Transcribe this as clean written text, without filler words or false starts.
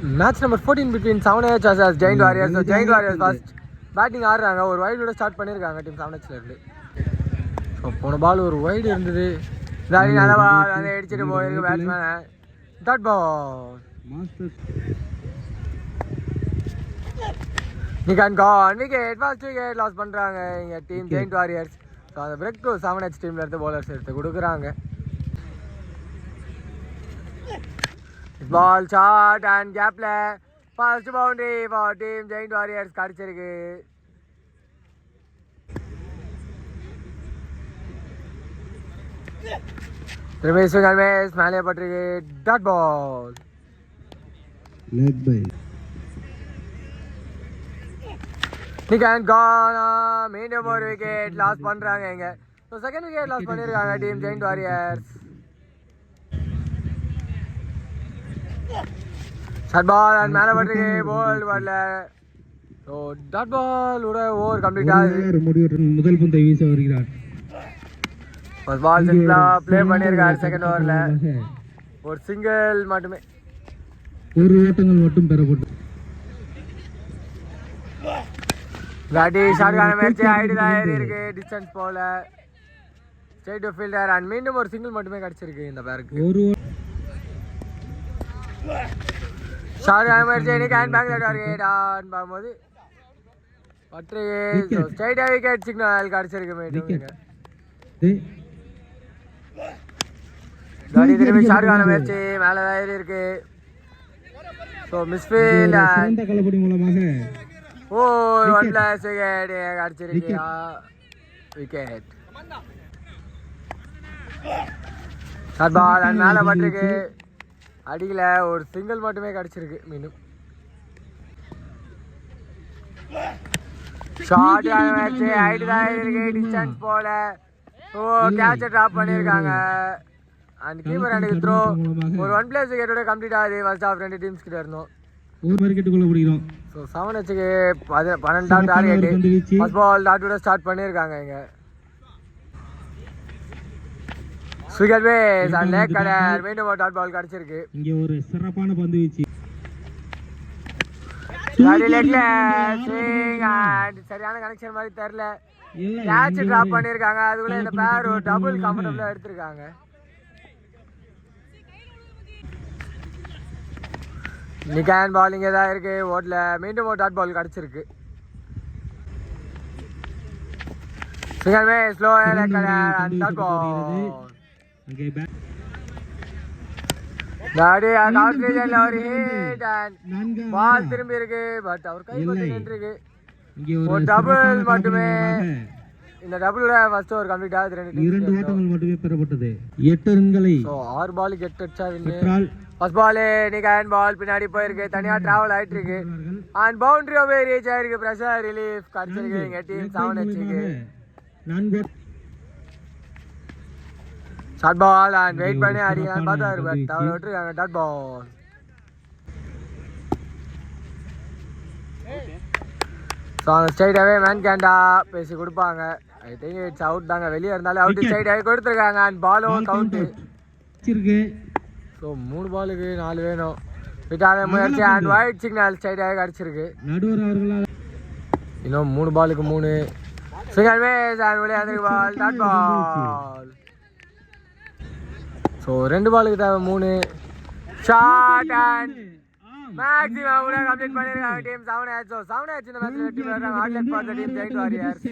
Match number 14 between 7H versus Giant Warriors. So Giant Warriors first batting ஆடுறாங்க. ஒரு வைடோட start பண்ணிருக்காங்க team 7Hல இருந்து. So போன பால் ஒரு வைடு இருந்தது. இதாடி நல்ல பால் வந்து அடிச்சிட்டு போயிருக்கு batsman. Dot ball. Nikhan Khan wicket first wicket loss பண்றாங்க இங்க டீம் Giant Warriors. ஸோ அந்த பிரேக் டு 7H டீம்ல இருந்து பவுலர்ஸ் எடுத்து கொடுக்குறாங்க. Ball shot and gap la first boundary for team Giant Warriors கடிச்சிருக்கு. Ramesh Kalmesh மேலே பட்டிருக்கு. டாட் பால் லெக் பை நிகான் கானா மீண்டும் ஒரு விக்கெட் லாஸ் பண்றாங்க இங்க. ஸோ செகண்ட் விக்கெட் லாஸ் பண்ணிருக்காங்க team Giant Warriors. Short ball and மேலே பட்டிருக்கு. போல்ட் வரல. ஸோ டாட் பால் உட ஓவர் கம்ப்ளீட் ஆகுது. முதல் பந்தை வீச வருகிறார். ஃபர்ஸ்ட் பால் சிங்கிளாக ப்ளே பண்ணியிருக்காரு செகண்ட் ஓவரில். ஒரு சிங்கிள் மட்டுமே, ஒரு ஓட்டங்கள் மட்டும் பெறப்பட்டு விளாட்டி ஷார்ட்கான முயற்சி ஹைட் தான் ஏறி இருக்கு. டிஸ்டன்ஸ் போல ஸ்ட்ரைட் டு ஃபீல்டர் அண்ட் மீண்டும் ஒரு சிங்கிள் மட்டுமே கிடச்சிருக்கு இந்த பேருக்கு. ஒரு ஷார்ட்கான முயற்சி இன்னைக்கு ஹேண்ட் பேக் டார்கெட் ஆன் பார்க்கும்போது பற்று ஸ்ட்ரைட்டாக விக்கெட் சிக்னல் கிடச்சிருக்கு. மீண்டும் காடி திரும்பி ஷார்ட்கான முயற்சி மேலே தான் ஏறி இருக்கு. ஸோ மிஸ்ஃபீல்ட் கலப்படி மூலமாக ஒன் பிளஸ் விக்கெட் கிடச்சிருக்கு. விக்கெட் ஷார்ட் பால் அண்ட் மேலே பட்டிருக்கு. அடியில் ஒரு சிங்கிள் மட்டுமே கிடச்சிருக்கு. மீண்டும் ஷார்ட் மேட்ச் ஹைட் தான் இருக்கு. டிஸ்டன்ஸ் போல கேட்சை ட்ராப் பண்ணியிருக்காங்க. அண்ட் கீப்பர் அண்ட் த்ரோ ஒரு ஒன் பிளஸ் விக்கெட்டோட கம்ப்ளீட் ஆகுது. ஃபர்ஸ்ட் ஆஃப் ரெண்டு டீம்ஸ் கிட்ட இருந்தோம். ஸோ 7Hக்கு 12 டார்கெட். ஃபர்ஸ்ட் பால் டாட்டோட ஸ்டார்ட் பண்ணியிருக்காங்க இங்க. ஸ்விகர் பேஸ் அண்ட் லேக் கடர் மீண்டும் ஒரு டாட் பால் கிடச்சிருக்கு. இங்க ஒரு சிறப்பான பந்து வீச்சு. சரியான கனெக்ஷன் மாதிரி தெரியல. கேட்ச் டிராப் பண்ணிருக்காங்க. அதுக்குள்ள இந்த பேர் ஒரு டபுள் கம்ஃபர்டபிளா எடுத்திருக்காங்க. நிகான் பால் இங்கே தான் இருக்கு. ஓட்ல மீண்டும் ஒரு டாட் பால் கிடச்சிருக்கு. சிங்கமே ஸ்லோ டாட் பால். பால் திரும்பி இருக்கு. பட் அவர் கை மட்டும் நின்றுருக்கு. ஒரு டபுள் மட்டுமே. இந்த டபுளோட ஃபர்ஸ்ட் ஓவர் கம்ப்ளீட் ஆகுது. இரண்டு ஓட்டங்கள் மட்டுமே பெறப்பட்டது. 8 ரன்களை. சோ 6 பாலுக்கு 8 அடிச்சா வின். ஃபர்ஸ்ட் பால் நிகான் பால் பின்னாடி போயிருக்கு. தனியா டிராவல் ஆயிட்டு இருக்கு. அண்ட் பவுண்டரி ஓவே ரீச் ஆயிருக்கு. பிரஷர் ரிலீஃப் கிடைச்சிருக்கு எங்க டீம் 7Hக்கு. ஷார்ட் பால் அண்ட் வெயிட் பண்ணி அடிக்கலாம் பார்த்தாரு. பட் அவர் விட்டுருக்காங்க. Dot ball. ஸோ அந்த ஸ்ட்ரைட்டாகவே மேன் கேண்டா பேசி கொடுப்பாங்க. ஐ திங்க் இட்ஸ் அவுட் தாங்க. வெளியே இருந்தாலும் அவுட். ஸ்ட்ரைட்டாகவே கொடுத்துருக்காங்க. அண்ட் பாலும் கவுண்ட்டு. ஸோ 3 பாலுக்கு 4 வேணும். விட்டாத முயற்சி அண்ட் ஒயிட் சிக்னல் ஸ்ட்ரைட்டாகவே கிடச்சிருக்கு. இன்னும் 3 பாலுக்கு 3. சிங்கல் மேஸ் அண்ட் விளையாண்டு பால். Dot ball. ஸோ 2 பாலுக்கு தேவை 3. ஷார்ட் அண்ட் மேக்ஸிமம் கம்ப்ளீட் பண்ணிருக்காங்க டீம் 7H. ஸோ 7H இந்த மேட்ச் வெற்றி பெறாங்க. All luck for the team Giant Warriors.